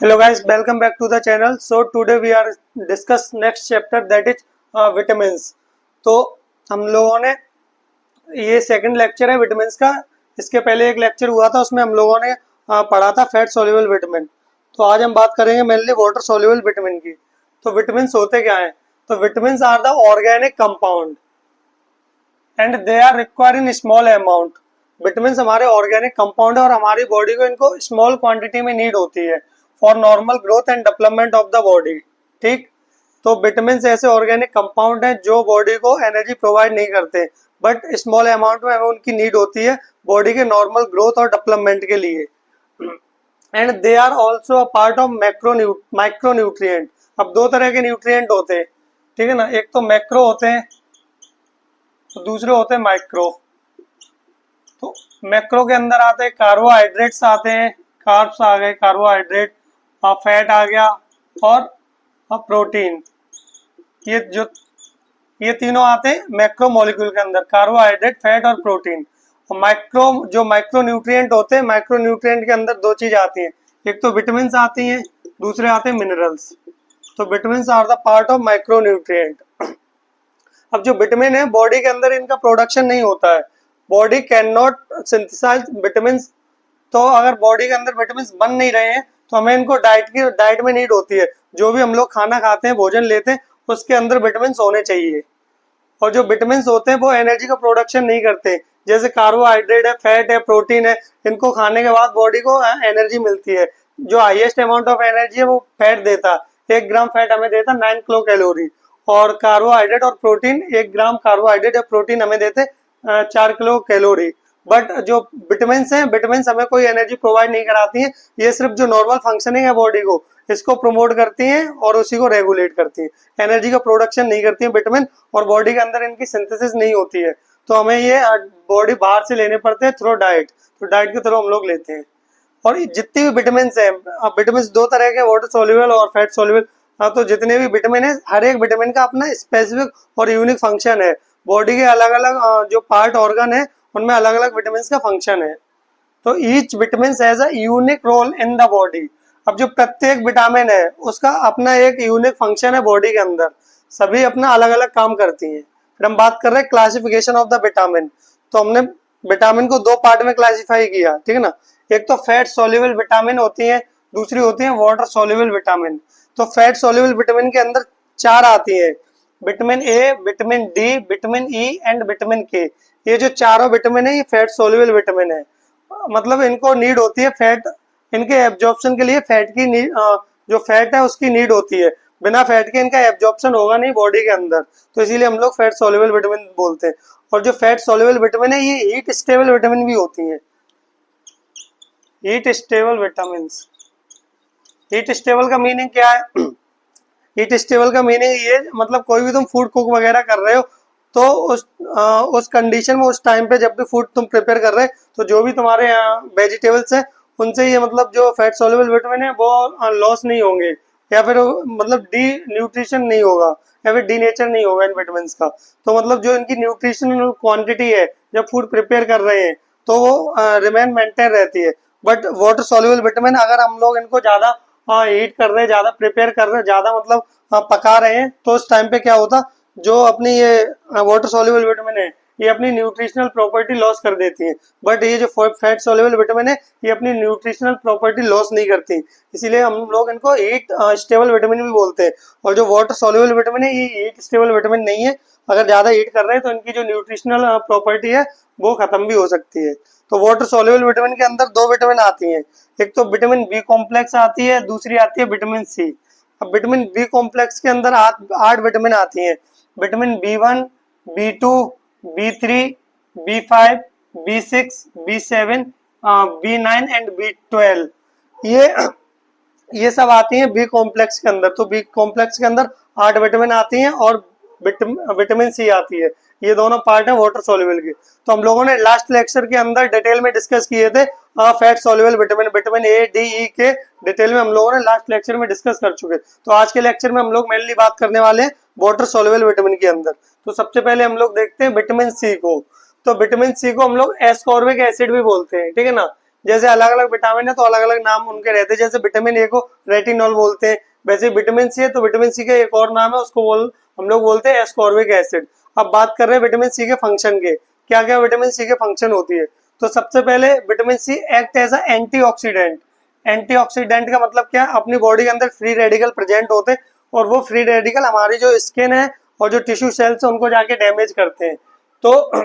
Hello guys, welcome back to the channel. So today we are discuss next chapter that is vitamins. तो हम लोगों ने ये second lecture है vitamins का। इसके पहले एक लेक्चर हुआ था, उसमें हम लोगों ने पढ़ा था फैट सोल्यूबल विटामिन। तो आज हम बात करेंगे मेनली वाटर सोल्यूबल विटामिन की। तो विटामिन्स होते क्या हैं? तो vitamins are the organic compound and they are require in small amount. Vitamins हमारे ऑर्गेनिक कंपाउंड है और हमारी बॉडी को इनको स्मॉल क्वांटिटी में नीड होती है for normal growth and development of the body. ठीक, तो विटामिन्स ऐसे ऑर्गेनिक कंपाउंड हैं जो बॉडी को एनर्जी प्रोवाइड नहीं करते, बट स्मॉल अमाउंट में हमें उनकी नीड होती है बॉडी के नॉर्मल ग्रोथ और डेवलपमेंट के लिए। And they are also a part of micro nutrient. अब दो तरह के न्यूट्रिएंट होते हैं, ठीक है ना, एक तो मैक्रो होते हैं तो दूसरे होते हैं माइक्रो। तो मैक्रो के अंदर आते हैं कार्बोहाइड्रेट्स आते हैं, कार्ब्स आ गए, कार्बोहाइड्रेट, फैट आ गया और प्रोटीन। ये तीनों आते हैं मैक्रो मॉलिक्यूल के अंदर, कार्बोहाइड्रेट, फैट और प्रोटीन। और माइक्रो न्यूट्रिएंट होते हैं, माइक्रो न्यूट्रिएंट के अंदर दो चीज आती हैं, एक तो विटामिन्स आती हैं, दूसरे आते हैं मिनरल्स। तो vitamins are the part of micro nutrient. अब जो विटामिन है बॉडी के अंदर इनका प्रोडक्शन नहीं होता है, body cannot not synthesize vitamins. तो अगर बॉडी के अंदर विटामिन्स बन नहीं रहे हैं तो हमें इनको डाइट में नीड होती है। जो भी हम लोग खाना खाते हैं, भोजन लेते हैं, उसके अंदर विटामिन्स होने चाहिए। और जो विटामिन्स होते हैं वो एनर्जी का प्रोडक्शन नहीं करते, जैसे कार्बोहाइड्रेट है, फैट है, प्रोटीन है, इनको खाने के बाद बॉडी को एनर्जी मिलती है। जो हाईएस्ट अमाउंट ऑफ एनर्जी है वो फैट देता है, 1 ग्राम फैट हमें देता 9 किलो कैलोरी। और कार्बोहाइड्रेट और प्रोटीन, 1 ग्राम कार्बोहाइड्रेट या प्रोटीन हमें देते 4 किलो कैलोरी। बट जो विटामिन्स हैं, विटामिन्स हमें कोई एनर्जी प्रोवाइड नहीं कराती हैं, ये सिर्फ जो नॉर्मल फंक्शनिंग है बॉडी को, इसको प्रमोट करती हैं और उसी को रेगुलेट करती हैं। एनर्जी का प्रोडक्शन नहीं करती है विटामिन, और बॉडी के अंदर इनकी सिंथेसिस नहीं होती है। तो हमें ये बॉडी बाहर से लेने पड़ते हैं थ्रू डाइट। तो डाइट के थ्रू हम लोग लेते हैं। और जितनी भी विटामिन्स हैं, विटामिन्स दो तरह के, वाटर सोल्यूबल और फैट सोल्यूबल। तो जितने भी विटामिन है, हर एक विटामिन का अपना स्पेसिफिक और यूनिक फंक्शन है। बॉडी के अलग अलग जो पार्ट ऑर्गन है उनमें अलग अलग विटामिन का फंक्शन है। तो each vitamin has a unique role in the body. अब जो प्रत्येक विटामिन है उसका अपना एक यूनिक फंक्शन है बॉडी के अंदर, सभी अपना अलग अलग काम करती हैं। फिर हम बात कर रहे हैं क्लासिफिकेशन ऑफ द विटामिन। तो हमने विटामिन को दो पार्ट में क्लासिफाई किया, ठीक है ना। एक तो फैट सोल्यूबल विटामिन होती है, दूसरी होती है वाटर सोल्यूबल विटामिन। तो फैट सोल्यूबल विटामिन के अंदर 4 आती है, vitamin A, vitamin D, vitamin E and vitamin के। ये जो चारों विटामिन है ये फैट सोल्यूबल विटामिन है। मतलब इनको नीड होती है फैट, इनके एब्जॉर्प्शन के लिए फैट की नीड, जो फैट है उसकी नीड होती है। बिना फैट के इनका एब्जॉर्प्शन होगा नहीं बॉडी के अंदर, तो इसीलिए हम लोग फैट सोल्यूबल विटामिन बोलते हैं। और जो फैट सोल्यूबल विटामिन है ये हीट स्टेबल विटामिन भी होती है। Heat stable vitamin, heat stable का मीनिंग क्या है? हीट स्टेबल का मीनिंग ये, मतलब कोई भी तुम फूड कुक वगैरह कर रहे हो तो उस कंडीशन में, उस टाइम पे जब भी फूड तुम प्रिपेयर कर रहे हो, तो जो भी तुम्हारे वेजिटेबल्स है उनसे ये, मतलब जो फैट सोल्यूबल विटामिन है वो लॉस नहीं होंगे, या फिर मतलब डी न्यूट्रिशन नहीं होगा, या फिर डी नेचर नहीं होगा इन विटामिन का। तो मतलब जो इनकी न्यूट्रिशनल क्वांटिटी है जब फूड प्रिपेयर कर रहे हैं तो वो रिमेन मेंटेन रहती है। बट वाटर सोल्यूबल विटामिन अगर हम लोग इनको ज्यादा हीट कर रहे हैं, ज्यादा प्रिपेयर कर रहे हैं, ज्यादा मतलब पका रहे हैं, तो उस टाइम पे क्या होता, जो अपनी ये वाटर सोल्यूबल विटामिन है ये अपनी न्यूट्रिशनल प्रॉपर्टी लॉस कर देती है। बट ये जो फैट सोल्यूबल विटामिन है ये अपनी न्यूट्रिशनल प्रॉपर्टी लॉस नहीं करती, इसीलिए हम लोग इनको हीट स्टेबल विटामिन भी बोलते हैं। और जो वाटर सोल्यूबल विटामिन है ये हीट स्टेबल विटामिन नहीं है, अगर ज्यादा हीट कर रहे हैं तो इनकी जो न्यूट्रिशनल प्रॉपर्टी है वो खत्म भी हो सकती है। तो वाटर सोल्यूबल विटामिन के अंदर दो विटामिन आती हैं, एक तो विटामिन बी कॉम्प्लेक्स आती है, दूसरी आती है विटामिन सी। अब विटामिन बी कॉम्प्लेक्स के अंदर 8 विटामिन आती हैं, vitamin B1, B2, B3, B5, B6, B7, B9 and B12। ये सब आती हैं बी कॉम्प्लेक्स के अंदर। तो बी कॉम्प्लेक्स के अंदर 8 विटामिन आती हैं और विटामिन सी आती है। ये दोनों पार्ट है वाटर सोल्यूबल के। तो हम लोगों ने लास्ट लेक्चर के अंदर डिटेल में डिस्कस किए थे fat soluble vitamin, vitamin A, D, E के डिटेल में हम लोगों ने लास्ट लेक्चर में डिस्कस कर चुके। तो आज के लेक्चर में हम लोग मेनली बात करने वाले हैं वाटर सोल्यूबल विटामिन के अंदर। तो सबसे पहले हम लोग देखते हैं विटामिन सी को। तो विटामिन सी को हम लोग एस्कॉर्बिक एसिड भी बोलते हैं, ठीक है ना। जैसे अलग अलग विटामिन है तो अलग अलग नाम उनके रहते हैं, जैसे विटामिन ए को रेटिनॉल बोलते हैं, वैसे विटामिन सी है तो विटामिन सी का एक और नाम है, उसको हम लोग बोलते हैं एस्कॉर्बिक एसिड। अब बात कर रहे हैं विटामिन सी के फंक्शन के, क्या क्या विटामिन सी के फंक्शन होती है। तो सबसे पहले vitamin C act as a antioxidant. Antioxidant का मतलब क्या है, अपनी बॉडी के अंदर फ्री रेडिकल प्रेजेंट होते हैं और वो फ्री रेडिकल हमारी जो स्किन है और जो टिश्यू सेल्स है उनको जाके डैमेज करते हैं। तो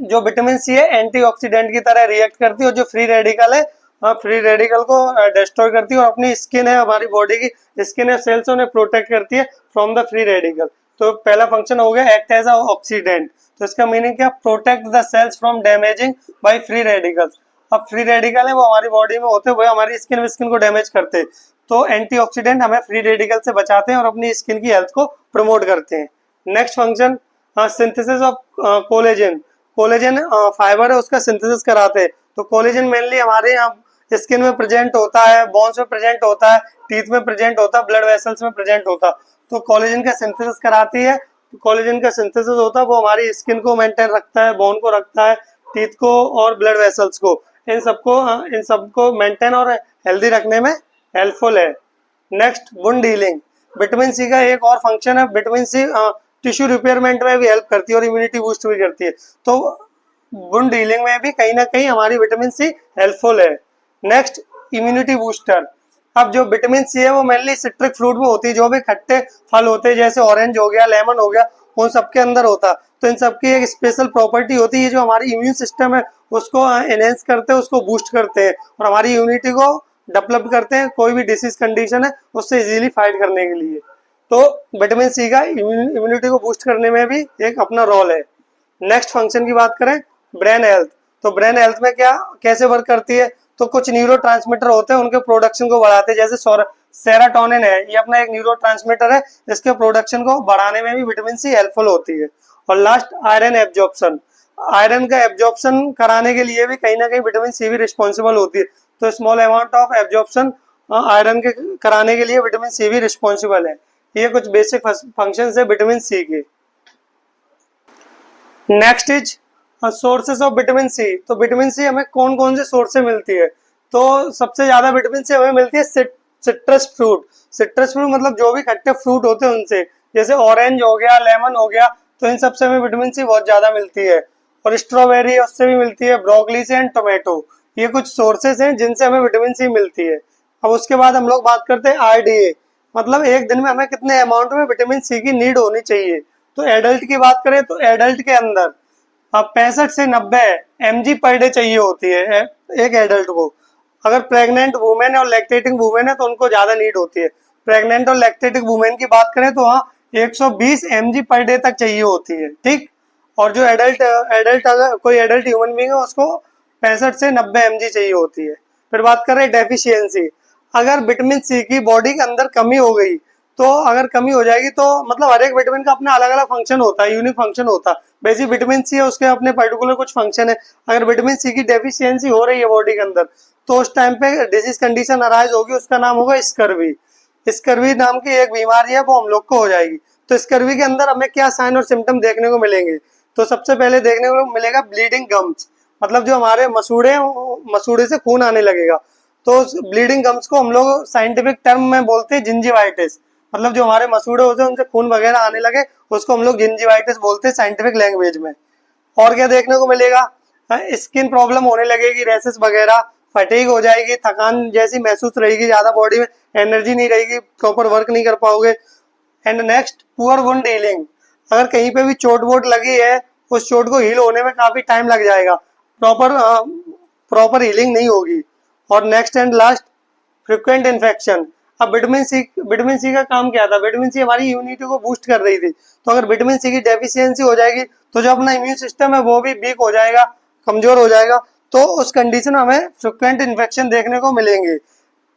जो विटामिन सी है एंटीऑक्सीडेंट की तरह रिएक्ट करती है और जो फ्री रेडिकल है फ्री रेडिकल को डिस्ट्रॉय करती है और अपनी स्किन है, हमारी बॉडी की स्किन है सेल्स उन्हें प्रोटेक्ट करती है फ्रॉम द फ्री रेडिकल। तो पहला फंक्शन हो गया एक्ट एज अ ऑक्सीडेंट। तो इसका मीनिंग क्या, protect the cells from damaging by free radicals. अब फ्री रेडिकल है वो हमारी बॉडी में होते हैं, वो हमारी स्किन को डैमेज करते हैं। तो एंटीऑक्सीडेंट हमें फ्री रेडिकल से बचाते हैं और अपनी स्किन की हेल्थ को प्रमोट करते हैं। Next function synthesis of collagen. Collagen fibre है उसका सिंथेसिस कराते हैं। तो कोलेजन मेनली हमारे यहाँ स्किन में प्रेजेंट होता है, बोन्स में प्रेजेंट होता है, टीथ में प्रेजेंट होता है, ब्लड वेसल्स में प्रेजेंट होता है। तो कोलेजन का सिंथेसिस कराती है। तो कोलेजन का सिंथेसिस होता है वो हमारी स्किन को मेंटेन रखता है, बोन को रखता है, टीथ को और ब्लड वेसल्स को, इन सबको मेंटेन और हेल्दी रखने में हेल्पफुल है। Next wound healing. Vitamin C का एक और फंक्शन है, विटामिन सी टिश्यू रिपेयरमेंट में भी हेल्प करती है और इम्यूनिटी बूस्ट भी करती है। तो वुंड हीलिंग में भी कहीं ना कहीं हमारी विटामिन सी हेल्पफुल है। Next immunity booster. अब जो विटामिन सी है वो मेनली सिट्रिक फ्रूट में होती है, जो भी खट्टे फल होते हैं जैसे ऑरेंज हो गया, लेमन हो गया, उन सबके अंदर होता। तो इन सबकी एक स्पेशल प्रॉपर्टी होती है, जो हमारी इम्यून सिस्टम है उसको एनहेंस करते हैं, उसको बूस्ट करते हैं और हमारी इम्यूनिटी को डेवलप करते हैं, कोई भी डिसीज कंडीशन है उससे इजीली फाइट करने के लिए। तो विटामिन सी का इम्यूनिटी को बूस्ट करने में भी एक अपना रोल है। नेक्स्ट फंक्शन की बात करें ब्रेन हेल्थ। तो ब्रेन हेल्थ में क्या कैसे वर्क करती है, तो कुछ न्यूरोट्रांसमीटर होते हैं उनके प्रोडक्शन को बढ़ाते हैं, जैसे सेरोटोनिन है, ये अपना एक न्यूरोट्रांसमीटर है, इसके प्रोडक्शन को बढ़ाने में भी विटामिन सी हेल्पफुल होती है। और लास्ट आयरन एब्जॉर्प्शन। आयरन का एब्जॉर्प्शन कराने के लिए भी कहीं ना कहीं विटामिन सी भी रिस्पॉन्सिबल होती है। तो small amount of absorption iron के कराने के लिए विटामिन सी भी रिस्पॉन्सिबल है। ये कुछ बेसिक फंक्शंस है विटामिन सी के। Next is sources of vitamin C. तो विटामिन सी हमें कौन कौन से सोर्स से मिलती है, तो सबसे ज्यादा विटामिन सी हमें मिलती है सिट्रस फ्रूट। सिट्रस फ्रूट मतलब जो भी खट्टे फ्रूट होते हैं उनसे, जैसे ऑरेंज हो गया, लेमन हो गया, तो इन सबसे हमें विटामिन सी बहुत ज्यादा मिलती है। और स्ट्रॉबेरी उससे भी मिलती है, ब्रोकली से एंड टोमेटो, ये कुछ सोर्सेस हैं जिनसे हमें विटामिन सी मिलती है। अब उसके बाद हम लोग बात करते हैं आरडीए, मतलब एक दिन में हमें कितने अमाउंट में विटामिन सी की नीड होनी चाहिए। तो एडल्ट की बात करें तो एडल्ट के अंदर 65 से 90 mg पर डे चाहिए होती है एक एडल्ट को। अगर प्रेग्नेंट वुमेन और लैक्टेटिंग वुमेन है तो उनको ज्यादा नीड होती है। प्रेग्नेंट और लैक्टेटिंग वुमेन की बात करें तो हाँ 120 mg पर डे तक चाहिए होती है, ठीक। और जो एडल्ट एडल्ट अगर कोई एडल्ट ह्यूमन बीइंग है उसको 65 से 90 mg चाहिए होती है। फिर बात कर रहे हैं डेफिशिएंसी। अगर विटामिन सी की बॉडी के अंदर कमी हो गई, तो अगर कमी हो जाएगी तो मतलब हर एक विटामिन का अपना अलग अलग फंक्शन होता है, यूनिक फंक्शन होता है। बेसिक विटामिन सी है उसके अपने पर्टिकुलर कुछ फंक्शन है। अगर विटामिन सी की डेफिशिएंसी हो रही है बॉडी के अंदर तो उस टाइम पे डिजीज कंडीशन अराइज होगी, उसका नाम होगा स्कर्वी। स्कर्वी नाम की एक बीमारी है वो हम लोग को हो जाएगी। तो स्कर्वी के अंदर हमें क्या साइन और सिम्टम देखने को मिलेंगे, तो सबसे पहले देखने को मिलेगा ब्लीडिंग गम्स, मतलब जो हमारे मसूड़े से खून आने लगेगा। तो ब्लीडिंग गम्स को हम लोग साइंटिफिक टर्म में बोलते हैं जिंजिवाइटिस, मतलब जो हमारे मसूड़े होते हैं उनसे खून वगैरह आने लगे उसको हम लोग जिंजिवाइटिस बोलते हैं साइंटिफिक लैंग्वेज में। और क्या देखने को मिलेगा, स्किन प्रॉब्लम होने लगेगी, रैसेस वगैरह, फटीग हो जाएगी, थकान जैसी महसूस रहेगी, ज्यादा बॉडी में एनर्जी नहीं रहेगी, प्रॉपर वर्क नहीं कर पाओगे। And next poor wound healing. अगर कहीं पे भी चोट वोट लगी है उस चोट को हील होने में काफी टाइम लग जाएगा, प्रॉपर हीलिंग नहीं होगी। और next and last frequent infection. अब विटामिन सी का काम क्या था, विटामिन सी हमारी इम्यूनिटी को बूस्ट कर रही थी। तो अगर विटामिन सी की डेफिशिएंसी हो जाएगी तो जो अपना इम्यून सिस्टम है वो भी वीक हो जाएगा, कमजोर हो जाएगा। तो उस कंडीशन में हमें फ्रिक्वेंट इन्फेक्शन देखने को मिलेंगे,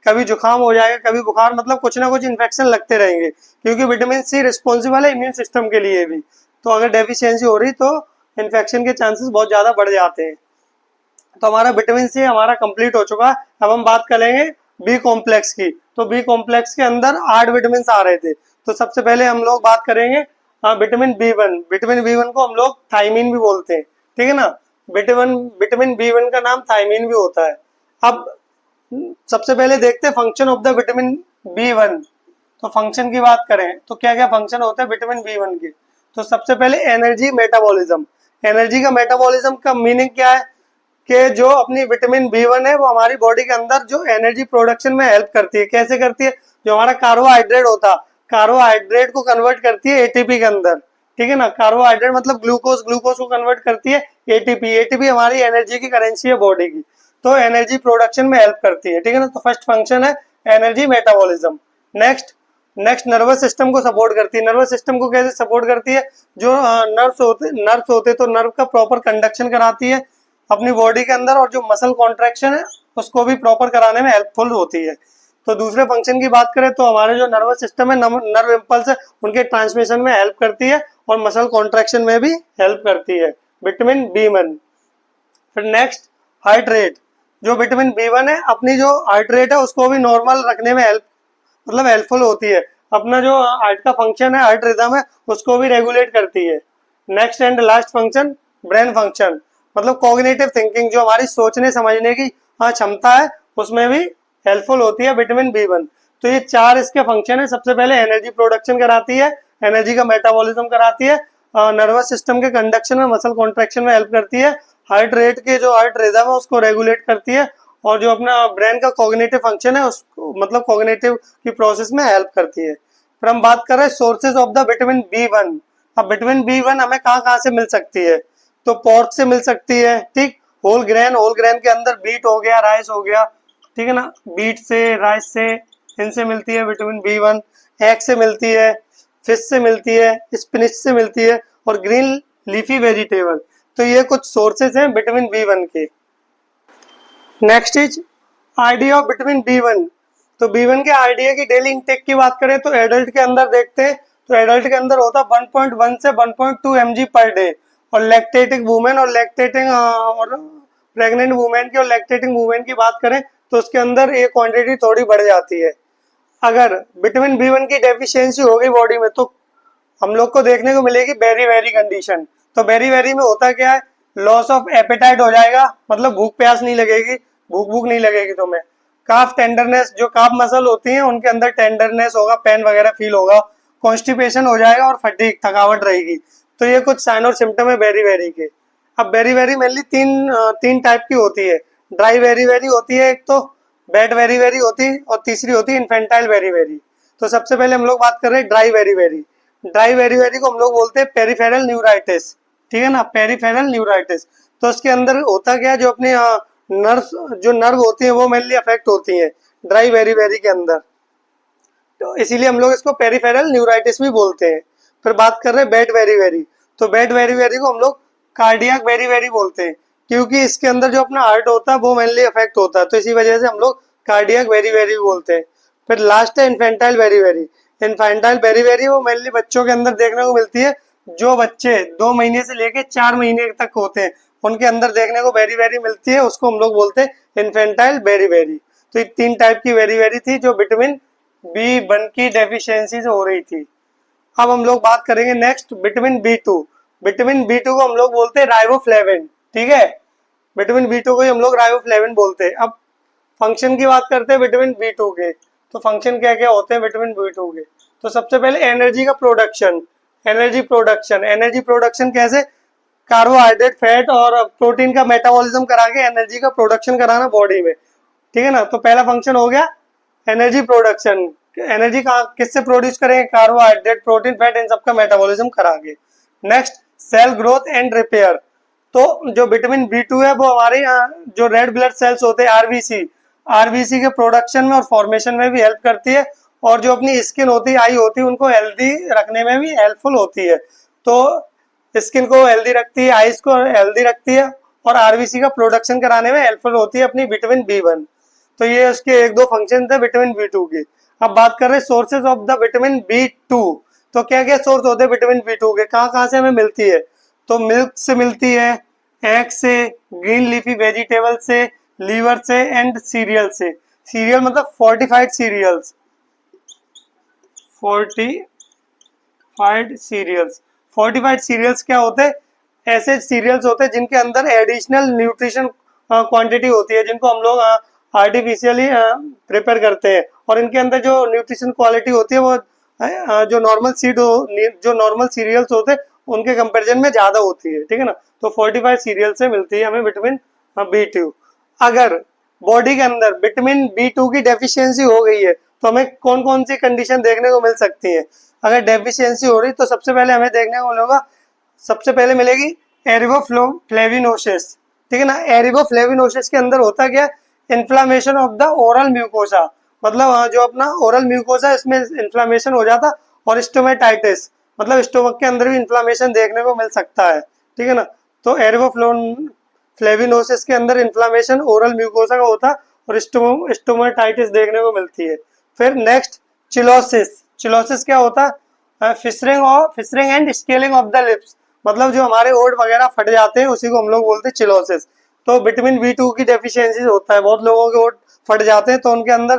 कभी जुकाम हो जाएगा, कभी बुखार, मतलब कुछ ना कुछ इन्फेक्शन लगते रहेंगे, क्योंकि विटामिन सी रिस्पॉन्सिबल है इम्यून सिस्टम के लिए भी। तो अगर डेफिशिएंसी हो रही तो इन्फेक्शन के चांसेस बहुत ज्यादा बढ़ जाते हैं। तो हमारा विटामिन सी हमारा कंप्लीट हो चुका है। अब हम बात करेंगे बी कॉम्प्लेक्स की। तो बी कॉम्प्लेक्स के अंदर 8 विटामिन आ रहे थे। तो सबसे पहले हम लोग बात करेंगे विटामिन बी1। विटामिन बी1 को हम लोग थायमीन भी बोलते हैं, ठीक है ना। विटामिन बी1 का नाम थायमीन भी होता है। अब सबसे पहले देखते हैं function of the vitamin B1। तो फंक्शन की बात करें तो क्या क्या फंक्शन होते हैं विटामिन B1 के। तो सबसे पहले एनर्जी मेटाबॉलिज्म। एनर्जी का मेटाबॉलिज्म का मीनिंग क्या है कि जो अपनी विटामिन B1 है वो हमारी बॉडी के अंदर जो एनर्जी प्रोडक्शन में हेल्प करती है। कैसे करती है? जो हमारा कार्बोहाइड्रेट होता है, कार्बोहाइड्रेट को कन्वर्ट करती है एटीपी के अंदर, ठीक है ना। कार्बोहाइड्रेट मतलब ग्लूकोज, ग्लूकोज को कन्वर्ट करती है एटीपी। एटीपी हमारी एनर्जी की करेंसी है बॉडी की, तो एनर्जी प्रोडक्शन में हेल्प करती है, ठीक है ना। तो फर्स्ट फंक्शन है energy metabolism. Next nervous system को सपोर्ट करती है। नर्वस सिस्टम को कैसे सपोर्ट करती है? जो नर्व्स होते तो नर्व का प्रॉपर कंडक्शन कराती है अपनी बॉडी के अंदर, और जो मसल कॉन्ट्रैक्शन है उसको भी प्रॉपर कराने में हेल्पफुल होती है। तो दूसरे फंक्शन की बात करें तो हमारे जो नर्वस सिस्टम है, नर्व इम्पल्स है, उनके ट्रांसमिशन में हेल्प करती है और मसल कॉन्ट्रैक्शन में भी हेल्प करती है विटामिन B1। फिर नेक्स्ट हार्ट रेट। जो विटामिन B1 है अपनी जो हार्ट रेट है उसको भी नॉर्मल रखने में हेल्पफुल होती है। अपना जो हार्ट का फंक्शन है, हार्ट रिदम है, उसको भी रेगुलेट करती है। Next and last function brain function, मतलब कॉग्निटिव थिंकिंग, जो हमारी सोचने समझने की क्षमता है उसमें भी हेल्पफुल होती है विटामिन B1। तो ये चार इसके फंक्शन है। सबसे पहले एनर्जी प्रोडक्शन कराती है, एनर्जी का मेटाबॉलिज्म कराती है, नर्वस सिस्टम के कंडक्शन में, मसल कॉन्ट्रैक्शन में हेल्प करती है, हार्ट रेट के जो हार्ट रिदम है उसको रेगुलेट करती है, और जो अपना ब्रेन का कॉग्निटिव फंक्शन है उसको मतलब कॉग्निटिव की प्रोसेस में हेल्प करती है। फिर हम बात कर रहे हैं sources of the vitamin B1। अब विटामिन B1 हमें कहाँ से मिल सकती है? तो पोर्क से मिल सकती है, ठीक। होल ग्रेन के अंदर बीट हो गया, राइस हो गया, ठीक है ना। बीट से, राइस से, इनसे मिलती है विटामिन B1। एग से मिलती है, फिश से मिलती है, स्पिनिच से मिलती है, और ग्रीन लीफी वेजिटेबल। तो ये कुछ सोर्सेज हैं विटामिन B1 के। Next is RDA of vitamin B1। तो B1 के आरडीए की डेली इंटेक की बात करें तो एडल्ट के अंदर देखते हैं तो एडल्ट के अंदर होता है 1.1 से 1.2 mg पर डे, और लैक्टेटिंग वुमेन और प्रेग्नेंट वुमेन की और लैक्टेटिंग वुमेन की बात करें तो उसके अंदर ये क्वांटिटी थोड़ी बढ़ जाती है। अगर विटामिन B1 की डेफिशिएंसी हो गई बॉडी में तो हम लोग को देखने को मिलेगी बेरी वेरी कंडीशन। तो बेरी वेरी में होता क्या है? लॉस ऑफ एपेटाइट हो जाएगा, मतलब भूख प्यास नहीं लगेगी, भूख नहीं लगेगी तुम्हें। काफ टेंडरनेस, जो काफ मसल होती हैं उनके अंदर टेंडरनेस होगा, पेन वगैरह फील होगा, कॉन्स्टिपेशन हो जाएगा और फटीग, थकावट रहेगी। तो ये कुछ साइन और सिम्टम है बेरी वेरी के। अब बेरी वेरी मेनली तीन टाइप की होती है। ड्राई वेरी वेरी होती है एक, तो वेट वेरी वेरी होती है, और तीसरी होती है इन्फेंटाइल वेरी वेरी। तो सबसे पहले हम लोग बात कर रहे हैं dry very very. Dry very very को हम लोग बोलते हैं पेरिफेरल न्यूराइटिस, ठीक है ना, पेरिफेरल न्यूराइटिस। तो उसके अंदर होता क्या है? जो अपने नर्व होती है वो मेनली अफेक्ट होती है ड्राई वेरी वेरी के अंदर, तो इसीलिए हम लोग इसको पेरिफेरल न्यूराइटिस भी बोलते हैं। फिर बात कर रहे हैं बेड वेरी वेरी। तो बेड वेरी वेरी को हम लोग कार्डियक वेरी वेरी बोलते हैं, क्योंकि इसके अंदर जो अपना हार्ट होता है वो मेनली अफेक्ट होता है, तो इसी वजह से हम लोग कार्डियक वेरी वेरी बोलते हैं। फिर लास्ट है infantile very very. Infantile very very वो मेनली बच्चों के अंदर देखने को मिलती है। जो बच्चे 2 महीने से लेके 4 महीने तक होते हैं उनके अंदर देखने को वेरी वेरी मिलती है, उसको हम लोग बोलते हैं इन्फेंटाइल वेरी वेरी। तो ये 3 टाइप की वेरी वेरी थी जो विटामिन B1 की डेफिशिएंसी से हो रही थी। अब हम लोग बात करेंगे next vitamin B2। Vitamin B2 को हम लोग बोलते हैं राइबोफ्लेविन, ठीक है। विटामिन B2 को ही हम लोग राइबोफ्लेविन बोलते हैं। अब फंक्शन की बात करते हैं विटामिन B2 के। तो फंक्शन क्या क्या होते हैं विटामिन B2 के? तो सबसे पहले एनर्जी का प्रोडक्शन। एनर्जी प्रोडक्शन कैसे? कार्बोहाइड्रेट, फैट और प्रोटीन का मेटाबॉलिज्म करा के एनर्जी का प्रोडक्शन कराना बॉडी में, ठीक है ना। तो पहला फंक्शन हो गया एनर्जी प्रोडक्शन। एनर्जी किससे प्रोड्यूस करेंगे? कार्बोहाइड्रेट, प्रोटीन, फैट, इन सबका मेटाबॉलिज्म करा के। Next cell growth and repair. तो जो विटामिन B2 है वो हमारे जो रेड ब्लड सेल्स होते हैं आरबीसी के प्रोडक्शन में और फॉर्मेशन में भी हेल्प करती है, और जो अपनी स्किन होती है, आई होती है, उनको हेल्दी रखने में भी हेल्पफुल होती है। तो स्किन को हेल्दी रखती है, आईज को हेल्दी रखती है, और आरबीसी का प्रोडक्शन कराने में हेल्पफुल होती है अपनी विटामिन B1। तो ये उसके 1-2 फंक्शन थे विटामिन B2 के। अब बात कर रहे हैं sources of the vitamin B2। तो क्या क्या सोर्स होते हैं विटामिन B2 के, कहाँ से हमें मिलती है? तो मिल्क से मिलती है, एग से, ग्रीन लीफी वेजिटेबल से, लीवर से, एंड सीरियल से। सीरियल मतलब फोर्टिफाइड सीरियल्स, फोर्टिफाइड सीरियल्स क्या होते हैं? ऐसे सीरियल्स होते हैं जिनके अंदर एडिशनल न्यूट्रिशन क्वांटिटी होती है, जिनको हम लोग आर्टिफिशियली प्रिपेयर करते हैं, और इनके अंदर जो न्यूट्रिशन क्वालिटी होती है वो जो नॉर्मल सीरियल्स होते हैं उनके कंपैरिजन में ज़्यादा होती है, ठीक है ना। तो फोर्टिफाइड सीरियल से मिलती है हमें विटामिन B2। अगर बॉडी के अंदर विटामिन B2 की डेफिशिएंसी हो गई है तो हमें कौन कौन सी कंडीशन देखने को मिल सकती है। अगर डेफिशिएंसी हो रही तो सबसे पहले हमें देखने को मिलेगा, सबसे पहले मिलेगी एरिबोफ्लेविनोसिस, ठीक है ना। एरिबोफ्लेविनोसिस के अंदर होता क्या, inflammation of the oral mucosa, मतलब जो अपना ओरल म्यूकोसा है इसमें इन्फ्लामेशन हो जाता, और स्टोमेटाइटिस मतलब स्टोमक के अंदर भी इन्फ्लामेशन देखने को मिल सकता है, ठीक है ना। तो एरिबोफ्लेविनोसिस के अंदर इन्फ्लामेशन ओरल म्यूकोसा का होता और स्टोमेटाइटिस देखने को मिलती है। फिर नेक्स्ट चिलोसिस, चिलोसिस क्या होता है, fissuring and scaling of the lips, मतलब जो हमारे ओठ वगैरह फट जाते हैं उसी को हम लोग बोलते हैं चिलोसिस। तो विटामिन B2 की डेफिशिएंसी होता है, बहुत लोगों के ओठ फट जाते हैं तो उनके अंदर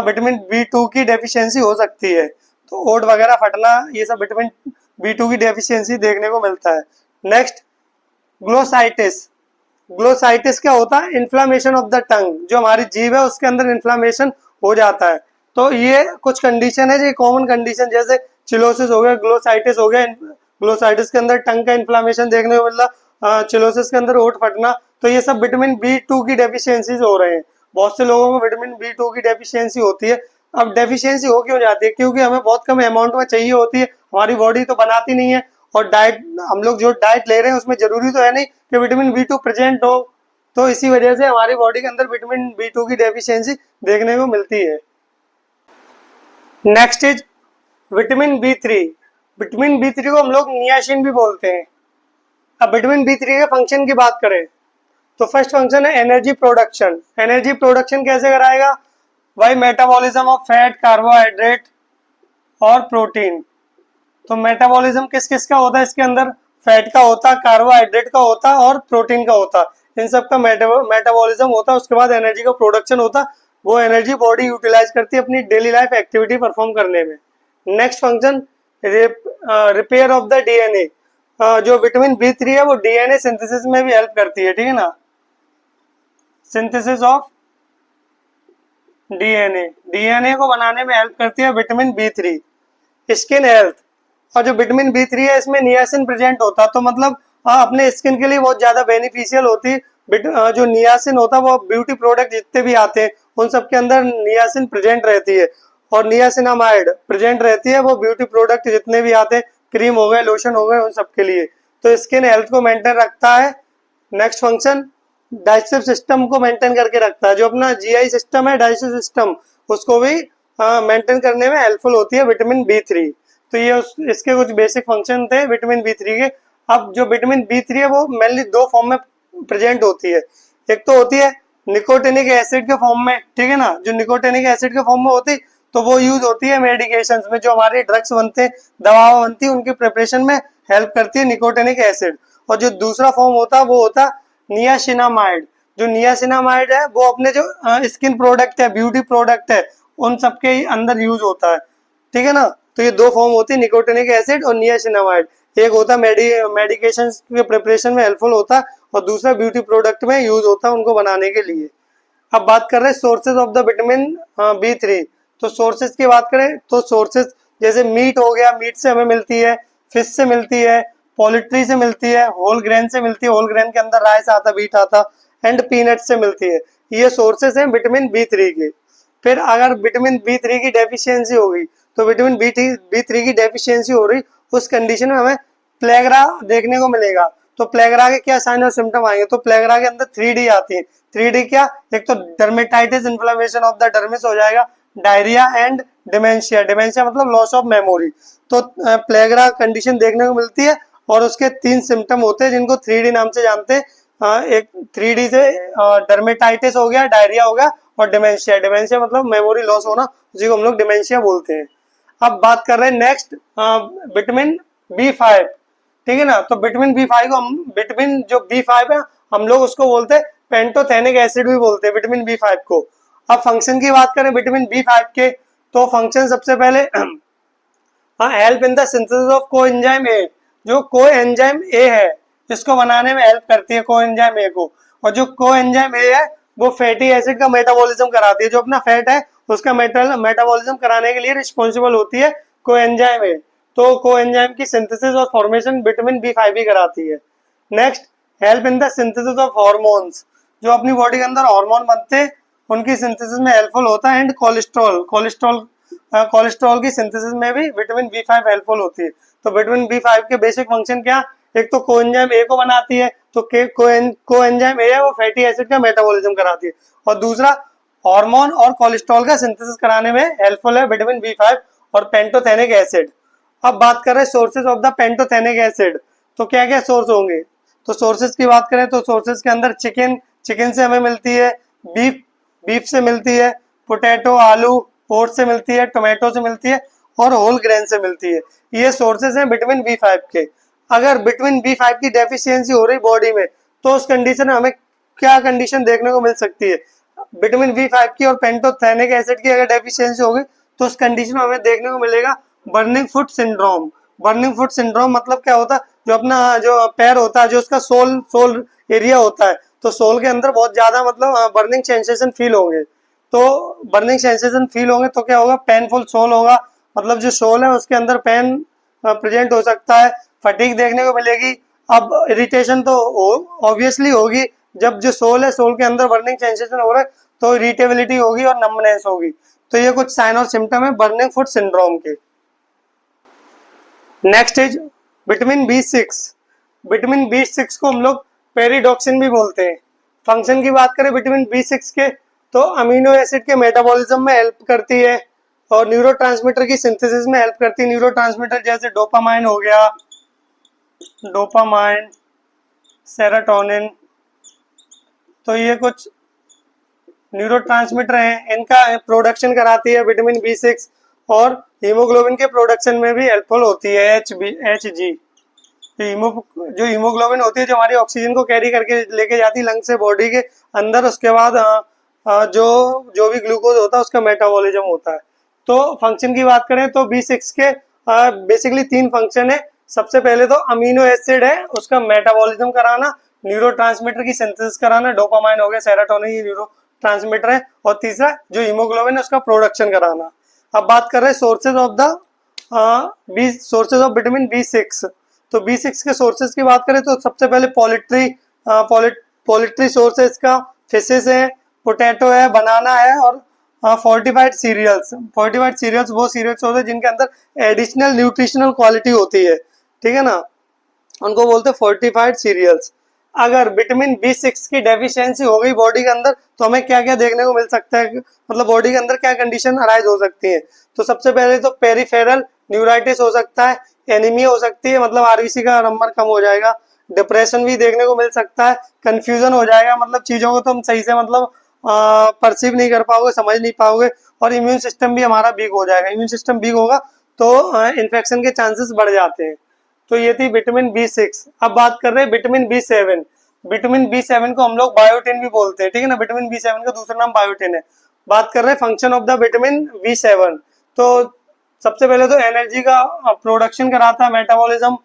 विटामिन B2 की डेफिशिएंसी हो सकती है, तो ओठ वगैरह फटना ये सब विटामिन B2 की डेफिशिएंसी देखने को मिलता है। नेक्स्ट ग्लोसाइटिस, ग्लोसाइटिस क्या होता है, इन्फ्लामेशन ऑफ द टंग, जो हमारी जीभ है उसके अंदर इन्फ्लामेशन हो जाता है। तो ये कुछ कंडीशन है, जो कॉमन कंडीशन, जैसे चिलोसिस हो गया, ग्लोसाइटिस हो गया, ग्लोसाइटिस के अंदर टंग का इन्फ्लामेशन देखने को मिल रहा, चिलोसिस के अंदर ओठ फटना, तो ये सब विटामिन B2 की डेफिशिएंसीज हो रहे हैं। बहुत से लोगों को विटामिन B2 की डेफिशिएंसी होती है। अब डेफिशिएंसी हो क्यों जाती है, क्योंकि हमें बहुत कम अमाउंट में चाहिए होती है, हमारी बॉडी तो बनाती नहीं है, और डाइट हम लोग जो डाइट ले रहे हैं उसमें जरूरी तो है नहीं कि विटामिन B2 प्रेजेंट हो, तो इसी वजह से हमारी बॉडी के अंदर विटामिन B2 की डेफिशिएंसी देखने को मिलती है। Next is vitamin B3, vitamin B3 को हम लोग नियासिन भी बोलते हैं। अब विटामिन B3 के फंक्शन की बात करें तो फर्स्ट फंक्शन है एनर्जी प्रोडक्शन। एनर्जी प्रोडक्शन कैसे कराएगा, by metabolism of fat, carbohydrate और प्रोटीन। तो मेटाबॉलिज्म किस किस का होता है इसके अंदर, फैट का होता, कार्बोहाइड्रेट का होता और प्रोटीन का होता, इन सब का मेटाबॉलिज्म होता। उसके बाद एनर्जी का प्रोडक्शन होता, वो एनर्जी बॉडी यूटिलाइज करती है अपनी डेली लाइफ एक्टिविटी परफॉर्म करने में। Next function repair of the DNA, जो विटामिन B3 है वो DNA सिंथेसिस में भी हेल्प करती है, ठीक है ना, सिंथेसिस ऑफ DNA को बनाने में हेल्प करती है विटामिन B3। स्किन हेल्थ, और जो विटामिन B3 है इसमें नियासिन प्रेजेंट होता, तो मतलब अपने स्किन के लिए बहुत ज्यादा बेनिफिशियल होती। जो नियासिन होता है वो ब्यूटी प्रोडक्ट जितने भी आते हैं उन सब के अंदर नियासिन प्रेजेंट रहती है, और नियासिनामाइड प्रेजेंट रहती है, वो ब्यूटी प्रोडक्ट जितने भी आते हैं, क्रीम हो गए, लोशन हो गए, उन सब के लिए। तो स्किन हेल्थ को मेंटेन रखता है। नेक्स्ट फंक्शन डाइजेस्टिव सिस्टम को मेंटेन करके रखता है, जो अपना GI सिस्टम है, डाइजेस्टिव सिस्टम, उसको भी मेंटेन करने में हेल्पफुल होती है विटामिन B3। तो ये इसके कुछ बेसिक फंक्शन थे विटामिन B3 के। अब जो विटामिन B3 है वो मेनली दो फॉर्म में प्रेजेंट होती है, एक तो होती है निकोटिनिक एसिड के फॉर्म में, ठीक है ना, जो निकोटिनिक एसिड के फॉर्म में होती तो वो यूज होती है मेडिकेशंस में, जो हमारे ड्रग्स बनते हैं, दवा बनती है, उनकी प्रिपरेशन में हेल्प करती है निकोटिनिक एसिड। और जो दूसरा फॉर्म होता है वो होता नियासिनामाइड, जो नियासिनामाइड है वो अपने जो स्किन प्रोडक्ट है, ब्यूटी प्रोडक्ट है, उन सबके अंदर यूज होता है, ठीक है ना। तो ये दो फॉर्म होती है, निकोटिनिक एसिड और नियासिनामाइड। एक होता है मेडिकेशन के प्रिपरेशन में हेल्पफुल होता, और दूसरा ब्यूटी प्रोडक्ट में यूज होता है उनको बनाने के लिए। अब बात कर रहे हैं sources of the vitamin B3। तो सोर्सेज की बात करें तो सोर्सेज जैसे मीट हो गया, मीट से हमें मिलती है, फिश से मिलती है, पोल्ट्री से मिलती है, होल ग्रेन से मिलती है, होल ग्रेन के अंदर राइस आता, बीट आता, एंड पीनट से मिलती है। ये सोर्सेज हैं विटामिन B3 के। फिर अगर विटामिन B3 की डेफिशिएंसी होगी तो विटामिन B3 की डेफिशिएंसी हो रही, उस कंडीशन में हमें प्लेगरा देखने को मिलेगा। तो प्लेगरा के क्या साइन और सिम्टम आएंगे, तो प्लेगरा के अंदर 3D आती है। 3D क्या, एक तो dermatitis, inflammation of the dermis हो जाएगा, डायरिया एंड डिमेंशिया, डिमेंशिया मतलब लॉस ऑफ मेमोरी। तो प्लेगरा कंडीशन देखने को मिलती है, और उसके 3 सिम्टम होते हैं जिनको 3D नाम से जानते हैं। एक 3D से डर्मेटाइटिस हो गया, डायरिया हो गया, और डिमेंशिया, डिमेंशिया मतलब मेमोरी लॉस होना, उसी को हम लोग डिमेंशिया बोलते हैं। अब बात कर रहे हैं नेक्स्ट विटामिन B5, ठीक है ना। तो विटामिन B5 को हम, विटामिन जो B5 है हम लोग उसको बोलते हैं पेंटोथेनिक एसिड भी बोलते हैं विटामिन B5 को। अब फंक्शन की बात करें विटामिन B5 के, तो फंक्शन सबसे पहले help in the synthesis of coenzyme A, जो कोएंजाइम A है इसको बनाने में हेल्प करती है कोएंजाइम A को। और जो कोएंजाइम A है वो फैटी एसिड का मेटाबॉलिज्म कराती है। जो अपना फैट है उसका मेटाबॉलिज्म कराने के लिए रिस्पॉन्सिबल होती है कोएंजाइम है। तो कोएंजाइम की सिंथेसिस और फॉर्मेशन विटामिन बी5 भी कराती है। Next, help in the synthesis of hormones. जो अपनी बॉडी के अंदर हार्मोन बनते हैं उनकी सिंथेसिस में हेल्पफुल होता है। एंड कोलेस्ट्रॉल की सिंथेसिस में भी विटामिन बी5 हेल्पफुल होती है। तो विटामिन बी5 के बेसिक फंक्शन क्या, एक तो कोएंजाइम ए को बनाती है, तो कोएंजाइम ए है वो फैटी एसिड का मेटाबॉलिज्म कराती है, और दूसरा हार्मोन और कोलेस्ट्रॉल का सिंथेसिस कराने में हेल्पफुल है विटामिन बी5 और पेंटोथेनिक एसिड। अब बात कर रहे हैं sources of the pantothenic acid. तो क्या क्या सोर्स होंगे, तो सोर्सेज की बात करें तो सोर्सेज के अंदर चिकन से हमें मिलती है, बीफ से मिलती है, पोटैटो आलू ओट्स से मिलती है, टोमेटो से मिलती है, और होल ग्रेन से मिलती है। ये सोर्सेज हैं विटामिन बी5 के। अगर विटामिन बी5 की डेफिशिएंसी हो रही बॉडी में तो उस कंडीशन में हमें क्या कंडीशन देखने को मिल सकती है, विटामिन बी5 की और पेंटोथेनिक एसिड की अगर डेफिशिएंसी होगी तो उस कंडीशन में हमें देखने को मिलेगा burning foot syndrome. Burning foot syndrome मतलब क्या होता है, जो अपना जो पैर होता है, जो उसका सोल एरिया होता है, तो सोल के अंदर बहुत ज्यादा मतलब बर्निंग सेंसेशन फील होंगे। तो बर्निंग सेंसेशन फील होंगे तो क्या होगा, पेनफुल सोल होगा, मतलब जो सोल है उसके अंदर पेन प्रेजेंट हो सकता है, फटीग देखने को मिलेगी। अब इरिटेशन तो ऑब्वियसली होगी, जब जो सोल है सोल के अंदर बर्निंग सेंसेशन हो रहा है तो इरिटेबिलिटी होगी और नमनेस होगी। तो ये कुछ साइन और सिम्टम है बर्निंग फुट सिंड्रोम के। नेक्स्ट इज विटामिन बी6। विटामिन बी6 को हम लोग पेरिडॉक्सिन भी बोलते हैं। फंक्शन की बात करें विटामिन बी6 के तो अमीनो एसिड के मेटाबॉलिज्म में हेल्प करती है और न्यूरोट्रांसमीटर की सिंथेसिस में हेल्प करती है। न्यूरोट्रांसमीटर जैसे डोपामाइन हो गया, डोपामाइन, सेरोटोनिन, तो ये कुछ न्यूरोट्रांसमीटर हैं, इनका प्रोडक्शन कराती है विटामिन बी6 और हीमोग्लोबिन के प्रोडक्शन में भी हेल्पफुल होती है एच जी। जो हीमोग्लोबिन होती है जो हमारी ऑक्सीजन को कैरी करके लेके जाती है लंग से बॉडी के अंदर, उसके बाद जो भी ग्लूकोज होता है उसका मेटाबॉलिज्म होता है। तो फंक्शन की बात करें तो बी6 के बेसिकली 3 फंक्शन है। सबसे पहले तो अमीनो एसिड है उसका मेटाबॉलिज्म कराना, न्यूरोट्रांसमीटर की सिंथेसिस कराना, डोपामाइन हो गया, सेरोटोनिन ये न्यूरोट्रांसमीटर है, और तीसरा जो हीमोग्लोबिन है उसका प्रोडक्शन कराना। अब बात कर रहे हैं सोर्सेज ऑफ विटामिन बी6। तो बी6 के सोर्सेज की बात करें तो सबसे पहले पोल्ट्री सोर्स है इसका, फिशेस है, पोटैटो है, बनाना है, और फोर्टिफाइड सीरियल्स। फोर्टिफाइड सीरियल्स वो सीरियल्स होते हैं जिनके अंदर एडिशनल न्यूट्रिशनल क्वालिटी होती है, ठीक है ना, उनको बोलते हैं फोर्टिफाइड सीरियल्स। अगर विटामिन बी6 की डेफिशिएंसी हो गई बॉडी के अंदर तो हमें क्या क्या देखने को मिल सकता है, मतलब बॉडी के अंदर क्या कंडीशन अराइज हो सकती है। तो सबसे पहले तो पेरिफेरल न्यूराइटिस हो सकता है, एनीमिया हो सकती है, मतलब आरबीसी का नंबर कम हो जाएगा, डिप्रेशन भी देखने को मिल सकता है, कंफ्यूजन हो जाएगा, मतलब चीजों को तुम सही से मतलब परसीव नहीं कर पाओगे, समझ नहीं पाओगे, और इम्यून सिस्टम भी हमारा वीक हो जाएगा। इम्यून सिस्टम वीक होगा तो इन्फेक्शन के चांसेस बढ़ जाते हैं। तो ये थी विटामिन बी6। अब बात कर रहे हैं विटामिन बी7। विटामिन बी7 को हम लोग बायोटिन भी बोलते हैं, ठीक है ना, विटामिन बी7 का दूसरा नाम बायोटिन है। बात कर रहे हैं फंक्शन ऑफ द विटामिन बी7। तो सबसे पहले तो एनर्जी का प्रोडक्शन कराता है, मेटाबॉलिज्म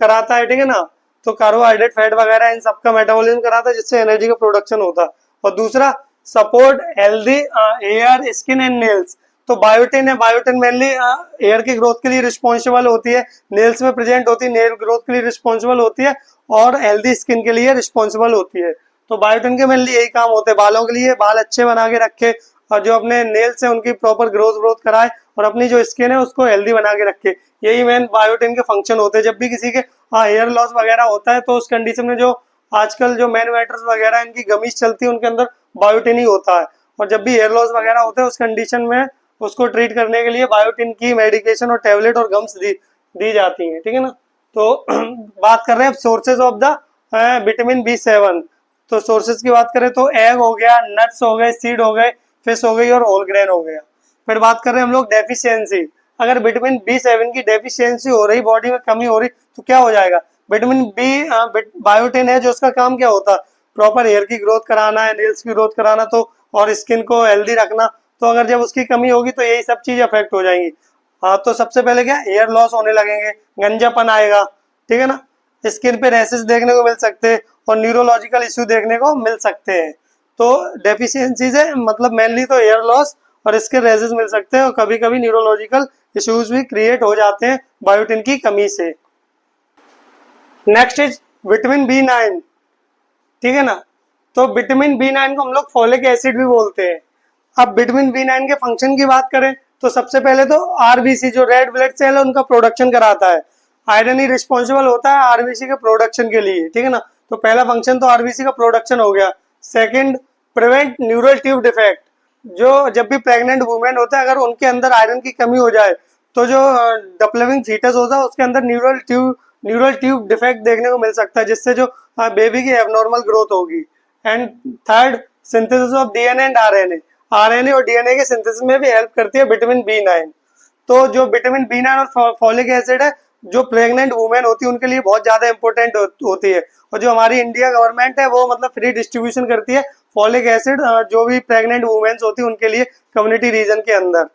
कराता है, ठीक है ना, तो कार्बोहाइड्रेट, फैट वगैरह इन सबका मेटाबॉलिज्म कराता है जिससे एनर्जी का प्रोडक्शन होता है। और दूसरा support healthy hair, skin and nails. तो बायोटिन है, बायोटिन मेनली हेयर की ग्रोथ के लिए रिस्पॉन्सिबल होती है, नेल्स में प्रेजेंट होती है, नेल ग्रोथ के लिए रिस्पॉन्सिबल होती है, और हेल्दी स्किन के लिए रिस्पॉन्सिबल होती है। तो बायोटिन के मेनली यही काम होते हैं, बालों के लिए बाल अच्छे बना के रखे, और जो अपने नेल्स है उनकी प्रॉपर ग्रोथ कराए, और अपनी जो स्किन है उसको हेल्दी बना के रखे। यही मेन बायोटिन के फंक्शन होते हैं। जब भी किसी के हेयर लॉस वगैरह होता है तो उस कंडीशन में जो आजकल जो मैनमेटर्स वगैरह इनकी गमीज चलती है उनके अंदर बायोटिन ही होता है, और जब भी हेयर लॉस वगैरह होते हैं उस कंडीशन में उसको ट्रीट करने के लिए बायोटिन की मेडिकेशन और टैबलेट और गम्स दी जाती हैं, ठीक है ना। तो बात कर रहे हैं सोर्सेज ऑफ द विटामिन बी7। तो सोर्सेज की बात करें तो एग हो गया, नट्स हो गए, सीड हो गए, फिश हो गई, और होल ग्रेन हो गया। फिर बात कर रहे हैं हम लोग डेफिशिएंसी। अगर विटामिन बी7 की डेफिशिएंसी हो रही, बॉडी में कमी हो रही, तो क्या हो जाएगा, विटामिन बी बायोटिन है जो उसका काम क्या होता है, प्रॉपर हेयर की ग्रोथ कराना है, नेल्स की ग्रोथ कराना, तो और स्किन को हेल्दी रखना। तो अगर जब उसकी कमी होगी तो यही सब चीज अफेक्ट हो जाएंगी। हाँ, तो सबसे पहले क्या, हेयर लॉस होने लगेंगे, गंजापन आएगा, ठीक है ना, स्किन पे रैसेस देखने को मिल सकते हैं, और न्यूरोलॉजिकल इश्यू देखने को मिल सकते हैं। तो डेफिशिएंसीज है मतलब मेनली तो हेयर लॉस और इसके रेजेस मिल सकते हैं और कभी कभी न्यूरोलॉजिकल इश्यूज भी क्रिएट हो जाते हैं बायोटिन की कमी से। नेक्स्ट इज विटामिन B9, ठीक है ना। तो विटामिन B9 को हम लोग फॉलिक एसिड भी बोलते हैं। अब विटामिन B9 के फंक्शन की बात करें तो सबसे पहले तो आरबीसी जो रेड ब्लड सेल है उनका प्रोडक्शन कराता है। आयरन ही रिस्पॉन्सिबल होता है आरबीसी के प्रोडक्शन के लिए, ठीक है ना। तो पहला फंक्शन तो आरबीसी का प्रोडक्शन हो गया। Second, prevent neural tube defect, जो जब भी प्रेग्नेंट वुमेन होता है अगर उनके अंदर आयरन की कमी हो जाए तो जो डेवलपिंग फीटस होता है उसके अंदर न्यूरल ट्यूब डिफेक्ट देखने को मिल सकता है, जिससे जो बेबी की एबनॉर्मल ग्रोथ होगी। And third, synthesis of DNA and RNA, RNA और डीएनए के सिंथेसिस में भी हेल्प करती है विटामिन B9। तो जो विटामिन B9 और फॉलिक एसिड है जो प्रेग्नेंट वुमेन होती है उनके लिए बहुत ज्यादा इंपॉर्टेंट होती है। और जो हमारी इंडिया गवर्नमेंट है वो मतलब फ्री डिस्ट्रीब्यूशन करती है फॉलिक एसिड जो भी प्रेग्नेंट वुमेन्स होती है उनके लिए कम्युनिटी रीजन के अंदर।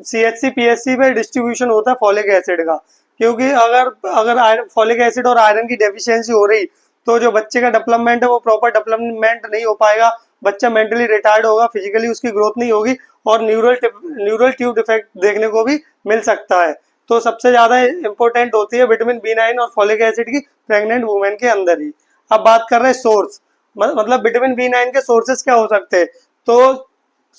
CHC PSC पे डिस्ट्रीब्यूशन होता है फॉलिक एसिड का, क्योंकि अगर अगर फॉलिक एसिड और आयरन की डेफिशिएंसी हो रही तो जो बच्चे का डेवलपमेंट है वो प्रॉपर डेवलपमेंट नहीं हो पाएगा, बच्चा मेंटली रिटार्ड होगा, फिजिकली उसकी ग्रोथ नहीं होगी और न्यूरल ट्यूब डिफेक्ट देखने को भी मिल सकता है। तो सबसे ज्यादा इंपॉर्टेंट होती है विटामिन B9 और फॉलिक एसिड की प्रेग्नेंट वुमेन के अंदर ही। अब बात कर रहे हैं सोर्स, मतलब विटामिन B9 के सोर्सेस क्या हो सकते हैं। तो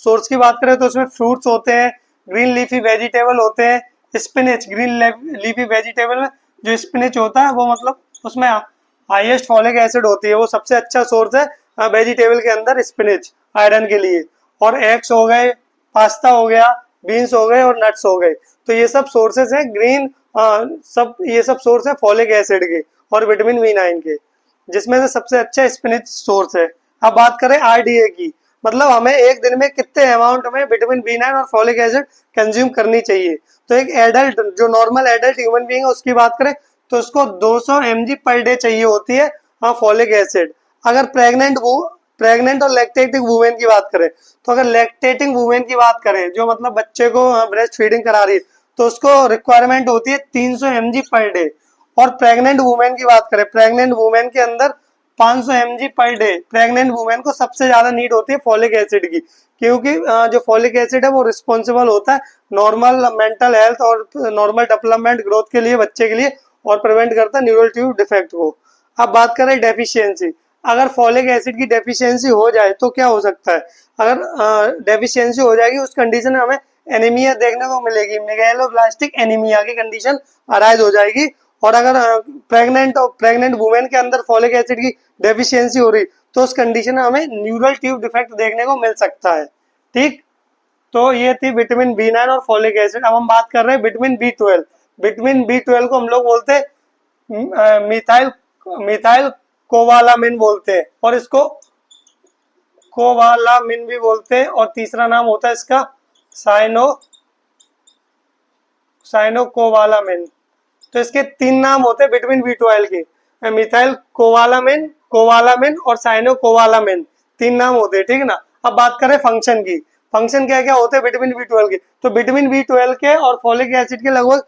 सोर्स की बात करें तो उसमें फ्रूट्स होते हैं, ग्रीन लीफी वेजिटेबल होते हैं, स्पिनच, ग्रीन लीफी वेजिटेबल में जो स्पिनच होता है वो मतलब उसमें हाईएस्ट फॉलिक एसिड होती है, वो सबसे अच्छा सोर्स है वेजिटेबल के अंदर स्पिनच आयरन के लिए। और एग्स हो गए, पास्ता हो गया, बीन्स हो गए और नट्स हो गए, तो ये सब सोर्सेस है ग्रीन, ये सब सोर्स है फॉलिक एसिड के और विटामिन B9 के, जिसमें से सबसे अच्छा स्पिनच सोर्स है। अब बात करें RDA की, मतलब हमें एक दिन में कितने अमाउंट में विटामिन B9 और फॉलिक एसिड कंज्यूम करनी चाहिए। तो एक एडल्ट जो नॉर्मल एडल्ट ह्यूमन बीइंग है उसकी बात करें तो उसको 200 mg पर डे चाहिए होती है फॉलिक एसिड। अगर प्रेग्नेंट और लैक्टेटिंग वुमेन की बात करें तो अगर लैक्टेटिंग वुमेन की बात करें जो मतलब बच्चे को ब्रेस्ट फीडिंग करा रही है तो उसको रिक्वायरमेंट होती है 300 mg पर डे। और प्रेग्नेंट वुमेन की बात करें, प्रेग्नेंट वुमेन के अंदर 500 mg per day, pregnant women को सबसे ज्यादा नीड होती है फॉलिक एसिड की, क्योंकि जो फॉलिक एसिड है वो रिस्पॉन्सिबल होता है नॉर्मल मेंटल हेल्थ और नॉर्मल डेवलपमेंट ग्रोथ के लिए बच्चे के लिए और प्रिवेंट करता है न्यूरल ट्यूब डिफेक्ट को। अब बात करें डेफिशिएंसी, अगर फॉलिक एसिड की डेफिशिएंसी हो जाए तो क्या हो सकता है। अगर डेफिशिएंसी हो जाएगी उस कंडीशन में हमें एनीमिया देखने को मिलेगी, मेगालोब्लास्टिक एनीमिया की कंडीशन अराइज हो जाएगी। और अगर प्रेग्नेंट वुमेन के अंदर फॉलिक एसिड की डेफिशिएंसी हो रही तो उस कंडीशन में हमें न्यूरल ट्यूब डिफेक्ट देखने को मिल सकता है। ठीक, तो ये थी विटामिन B9 और फॉलिक एसिड। अब हम बात कर रहे हैं विटामिन B12। विटामिन B12 को हम लोग बोलते हैं मिथाइल मिथाइल कोवालामिन बोलते हैं और इसको कोवालामिन भी बोलते हैं और तीसरा नाम होता है इसका साइनोकोवालामिन। तो इसके तीन नाम होते हैं विटामिन B12 के, मिथाइल कोवालामिन और साइनोकोवालामिन, तीन नाम होते हैं, ठीक है ना। अब बात करें फंक्शन की, फंक्शन क्या क्या होते हैं विटामिन B12 के। तो विटामिन B12 के और फॉलिक एसिड के लगभग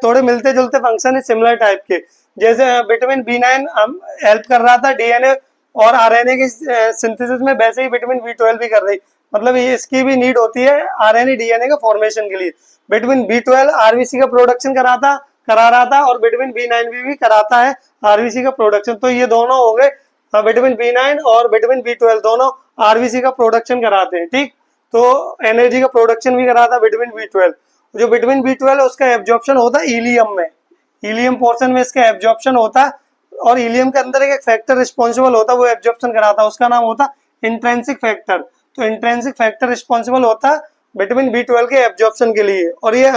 थोड़े मिलते जुलते फंक्शन है, सिमिलर टाइप के। जैसे विटामिन B9 हेल्प कर रहा था डीएनए और आरएनए की सिंथेसिस में, वैसे ही विटामिन B12 भी कर रही, मतलब ये इसकी भी नीड होती है आरएनए डीएनए के फॉर्मेशन के लिए। विटामिन B12 आरबीसी का प्रोडक्शन करा रहा था और विटामिन B9 भी कराता है आरबीसी का प्रोडक्शन। तो ये दोनों हो गए, विटामिन B9 और विटामिन B12 दोनों आरबीसी का प्रोडक्शन कराते हैं। ठीक, तो एनर्जी का प्रोडक्शन भी कराता है विटामिन B12। जो विटामिन B12 है उसका एब्जॉर्प्शन होता है इलियम में, इलियम पोर्शन में इसका एब्जॉर्प्शन होता है और इलियम के अंदर एक फैक्टर रिस्पॉन्सिबल होता है वो एब्जॉर्प्शन कराता है, उसका नाम होता है इंट्रेंसिक फैक्टर। तो इंट्रेंसिक फैक्टर रिस्पॉन्सिबल होता है विटामिन B12 के एब्जॉर्प्शन के लिए और ये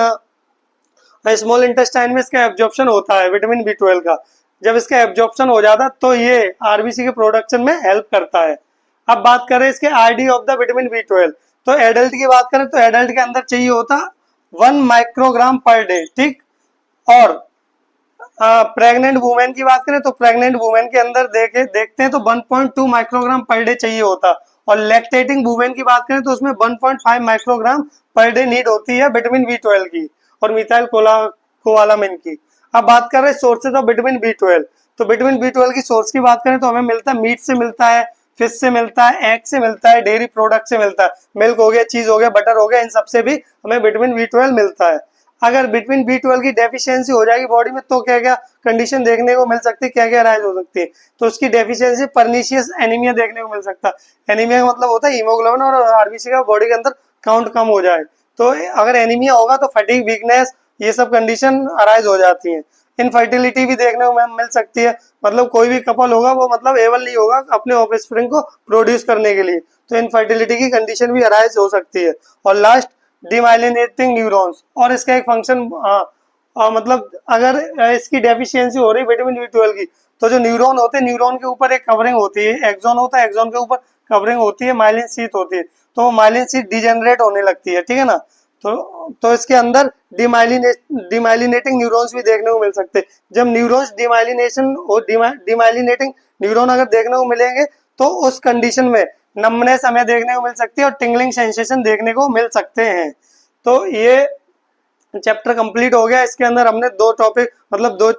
स्मॉल इंटेस्टाइन में इसका एब्जॉर्प्शन होता है विटामिन B12 का। जब इसका एब्जॉर्प्शन हो जाता है तो ये आरबीसी के प्रोडक्शन में हेल्प करता है। अब बात करें इसके RD of the vitamin B12, तो एडल्ट की बात करें तो एडल्ट के अंदर चाहिए होता 1 माइक्रोग्राम पर डे। ठीक, और प्रेग्नेंट वुमेन की बात करें तो प्रेग्नेंट वुमेन के अंदर देखते हैं तो 1.2 माइक्रोग्राम पर डे चाहिए होता। और लैक्टेटिंग वुमेन की बात करें तो उसमें 1.5 माइक्रोग्राम पर डे नीड होती है विटामिन B12 की और मिथाइल कोवालामिन की। अब बात कर रहे हैं सोर्सेज ऑफ विटामिन B12, तो विटामिन B12 की सोर्स की बात करें तो हमें मिलता है मीट से मिलता है, फिश से मिलता है, एग से मिलता है, डेयरी प्रोडक्ट से मिलता है, मिल्क हो गया, चीज हो गया, बटर हो गया, इन सबसे भी हमें विटामिन B12 मिलता है। अगर विटामिन B12 की डेफिशिएंसी हो जाएगी बॉडी में तो क्या क्या कंडीशन देखने को मिल सकती है, क्या क्या राइज हो सकती है। तो उसकी डेफिशिएंसी पर्नीशियस एनीमिया देखने को मिल सकता है। एनीमिया का मतलब होता है हीमोग्लोबिन और आरबीसी का बॉडी के अंदर काउंट कम हो जाए। तो अगर एनीमिया होगा तो फटीग, वीकनेस, ये सब कंडीशन अराइज हो जाती है। इनफर्टिलिटी भी देखने को मिल सकती है, मतलब कोई भी कपल होगा वो मतलब एबल नहीं होगा अपने ऑफस्प्रिंग को प्रोड्यूस करने के लिए, तो इनफर्टिलिटी की कंडीशन भी अराइज हो सकती है। और लास्ट, डिमाइलिनेटिंग न्यूरॉन्स, और इसका एक फंक्शन मतलब अगर इसकी डेफिशिएंसी हो रही विटामिन B12 की, तो जो न्यूरॉन होते हैं, न्यूरॉन के ऊपर एक कवरिंग होती है, एक्सॉन होता है, एक्सॉन के ऊपर कवरिंग होती है, माइलिन शीथ होती है, तो वो माइलिन शीथ डिजेनरेट होने लगती है, ठीक है ना। तो इसके अंदर डिमाइलिनेटिंग न्यूरॉन्स भी देखने को मिल सकते हैं। जब न्यूरॉन्स डिमाइलिनेशन और डिमाइलिनेटिंग न्यूरॉन अगर देखने को मिलेंगे तो उस कंडीशन में नमनेस हमें देखने को मिल सकती है और टिंगलिंग सेंसेशन देखने को मिल सकते हैं। तो ये चैप्टर कंप्लीट हो गया। इसके अंदर हमने दो टॉपिक मतलब दो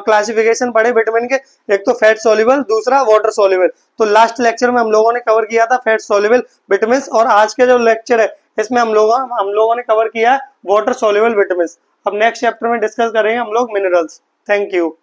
क्लासिफिकेशन पढ़े विटामिन के, एक तो फैट सोल्यूबल, दूसरा वाटर सोल्यूबल। तो लास्ट लेक्चर में हम लोगों ने कवर किया था फैट सोल्यूबल विटामिन, और आज के जो लेक्चर है इसमें हम लोगों ने कवर किया है वाटर सोल्यूबल विटामिन। अब नेक्स्ट चैप्टर में डिस्कस करेंगे हम लोग मिनरल्स। Thank you.